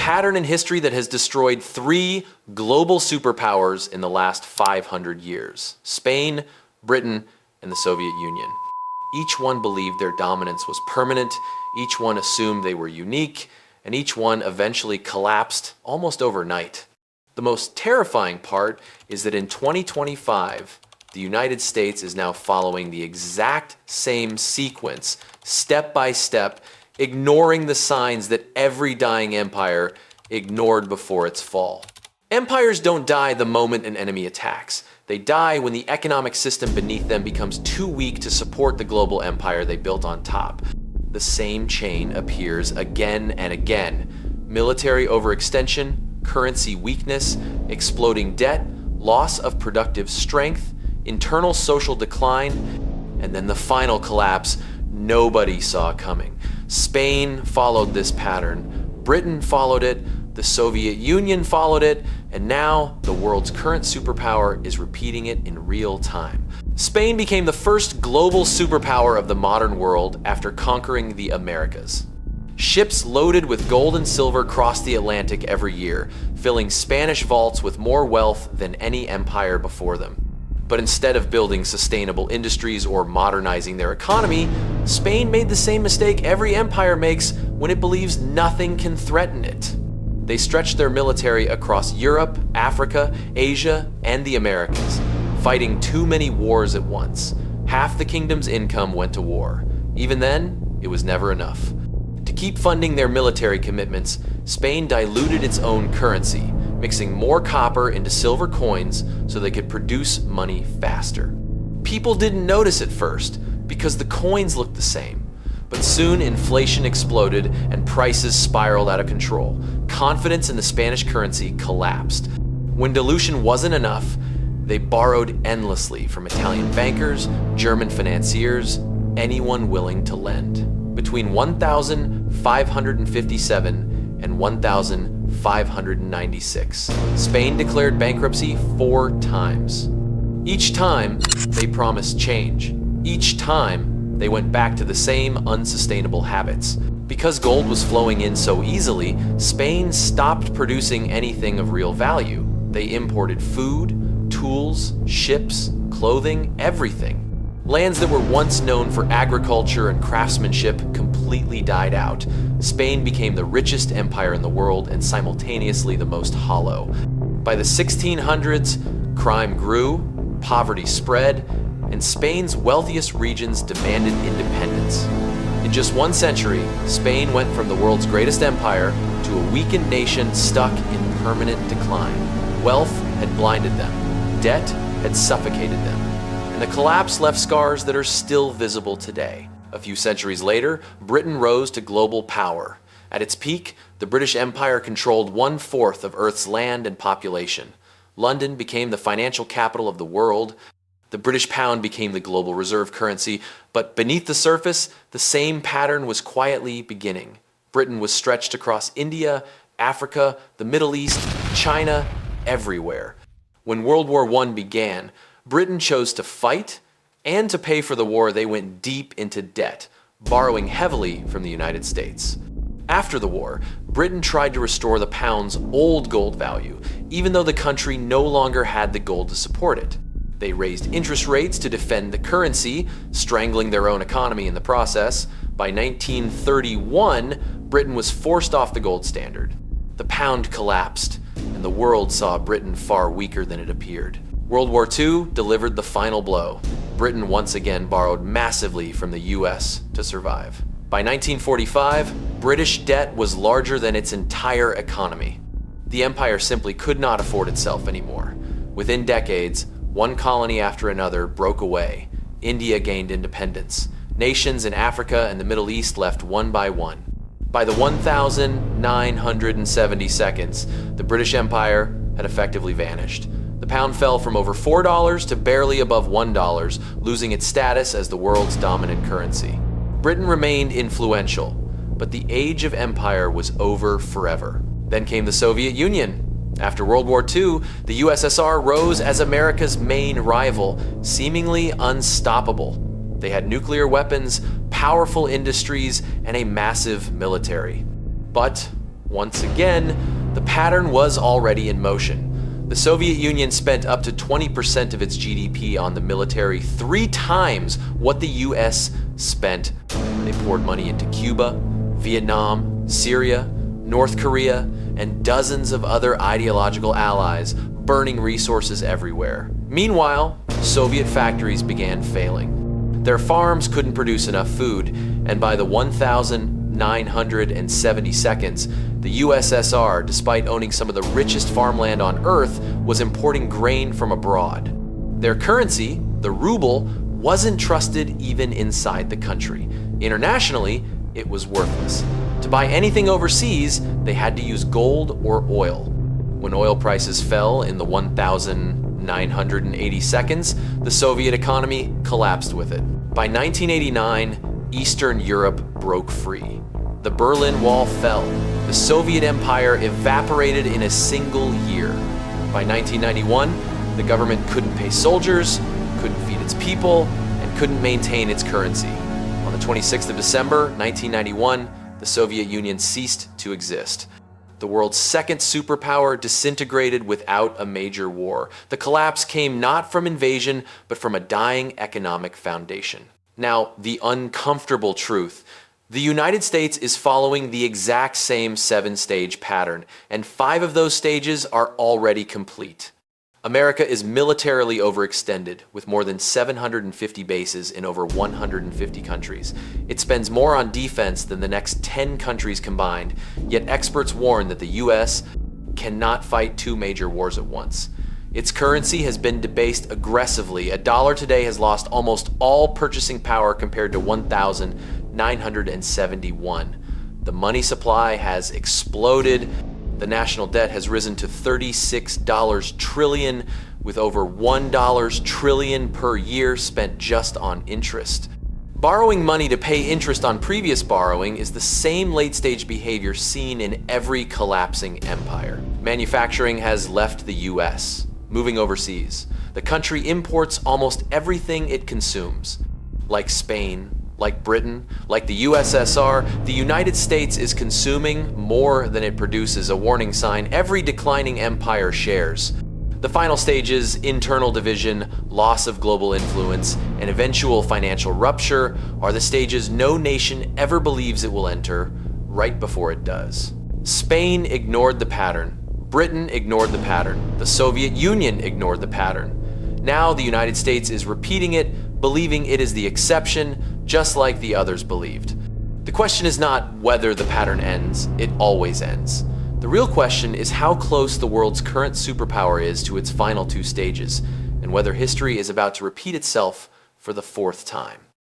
pattern in history that has destroyed three global superpowers in the last 500 years: Spain, Britain, and the Soviet Union. Each one believed their dominance was permanent, each one assumed they were unique, and each one eventually collapsed almost overnight. The most terrifying part is that in 2025, the United States is now following the exact same sequence, step by step, ignoring the signs that every dying empire ignored before its fall. Empires don't die the moment an enemy attacks. They die when the economic system beneath them becomes too weak to support the global empire they built on top. The same chain appears again and again. Military overextension, currency weakness, exploding debt, loss of productive strength, internal social decline, and then the final collapse nobody saw coming. Spain followed this pattern, Britain followed it, the Soviet Union followed it, and now the world's current superpower is repeating it in real time. Spain became the first global superpower of the modern world after conquering the Americas. Ships loaded with gold and silver crossed the Atlantic every year, filling Spanish vaults with more wealth than any empire before them. But instead of building sustainable industries or modernizing their economy, Spain made the same mistake every empire makes when it believes nothing can threaten it. They stretched their military across Europe, Africa, Asia, and the Americas, fighting too many wars at once. Half the kingdom's income went to war. Even then, it was never enough. To keep funding their military commitments, Spain diluted its own currency, mixing more copper into silver coins so they could produce money faster. People didn't notice at first because the coins looked the same. But soon inflation exploded and prices spiraled out of control. Confidence in the Spanish currency collapsed. When dilution wasn't enough, they borrowed endlessly from Italian bankers, German financiers, anyone willing to lend. Between 1557 and 1596, Spain declared bankruptcy 4 times. Each time, they promised change. Each time, they went back to the same unsustainable habits. Because gold was flowing in so easily, Spain stopped producing anything of real value. They imported food, tools, ships, clothing, everything. Lands that were once known for agriculture and craftsmanship completely died out. Spain became the richest empire in the world and simultaneously the most hollow. By the 1600s, crime grew, poverty spread, and Spain's wealthiest regions demanded independence. In just 1 century, Spain went from the world's greatest empire to a weakened nation stuck in permanent decline. Wealth had blinded them, debt had suffocated them, and the collapse left scars that are still visible today. A few centuries later, Britain rose to global power. At its peak, the British Empire controlled 1/4 of Earth's land and population. London became the financial capital of the world. The British pound became the global reserve currency, but beneath the surface, the same pattern was quietly beginning. Britain was stretched across India, Africa, the Middle East, China, everywhere. When World War I began, Britain chose to fight, and to pay for the war, they went deep into debt, borrowing heavily from the United States. After the war, Britain tried to restore the pound's old gold value, even though the country no longer had the gold to support it. They raised interest rates to defend the currency, strangling their own economy in the process. By 1931, Britain was forced off the gold standard. The pound collapsed, and the world saw Britain far weaker than it appeared. World War II delivered the final blow. Britain once again borrowed massively from the US to survive. By 1945, British debt was larger than its entire economy. The empire simply could not afford itself anymore. Within decades, one colony after another broke away. India gained independence. Nations in Africa and the Middle East left one by one. By the 1972nd, the British Empire had effectively vanished. The pound fell from over $4 to barely above $1, losing its status as the world's dominant currency. Britain remained influential, but the age of empire was over forever. Then came the Soviet Union. After World War II, the USSR rose as America's main rival, seemingly unstoppable. They had nuclear weapons, powerful industries, and a massive military. But Once again, the pattern was already in motion. The Soviet Union spent up to 20% of its GDP on the military, 3 times what the US spent. They poured money into Cuba, Vietnam, Syria, North Korea, and dozens of other ideological allies, burning resources everywhere. Meanwhile, Soviet factories began failing. Their farms couldn't produce enough food, and by the 1972nd, the USSR, despite owning some of the richest farmland on Earth, was importing grain from abroad. Their currency, the ruble, wasn't trusted even inside the country. Internationally, it was worthless. To buy anything overseas, they had to use gold or oil. When oil prices fell in the 1982nd, the Soviet economy collapsed with it. By 1989, Eastern Europe broke free. The Berlin Wall fell. The Soviet Empire evaporated in a single year. By 1991, the government couldn't pay soldiers, couldn't feed its people, and couldn't maintain its currency. On the 26th of December, 1991, the Soviet Union ceased to exist. The world's second superpower disintegrated without a major war. The collapse came not from invasion, but from a dying economic foundation. Now, the uncomfortable truth. The United States is following the exact same 7-stage pattern, and 5 of those stages are already complete. America is militarily overextended, with more than 750 bases in over 150 countries. It spends more on defense than the next 10 countries combined, yet experts warn that the US cannot fight 2 major wars at once. Its currency has been debased aggressively. A dollar today has lost almost all purchasing power compared to 1971. The money supply has exploded. The national debt has risen to $36 trillion, with over $1 trillion per year spent just on interest. Borrowing money to pay interest on previous borrowing is the same late-stage behavior seen in every collapsing empire. Manufacturing has left the US, moving overseas. The country imports almost everything it consumes. Like Spain, like Britain, like the USSR, the United States is consuming more than it produces, a warning sign every declining empire shares. The final stages, internal division, loss of global influence, and eventual financial rupture, are the stages no nation ever believes it will enter, right before it does. Spain ignored the pattern. Britain ignored the pattern. The Soviet Union ignored the pattern. Now the United States is repeating it, believing it is the exception, just like the others believed. The question is not whether the pattern ends, it always ends. The real question is how close the world's current superpower is to its final 2 stages, and whether history is about to repeat itself for the 4th time.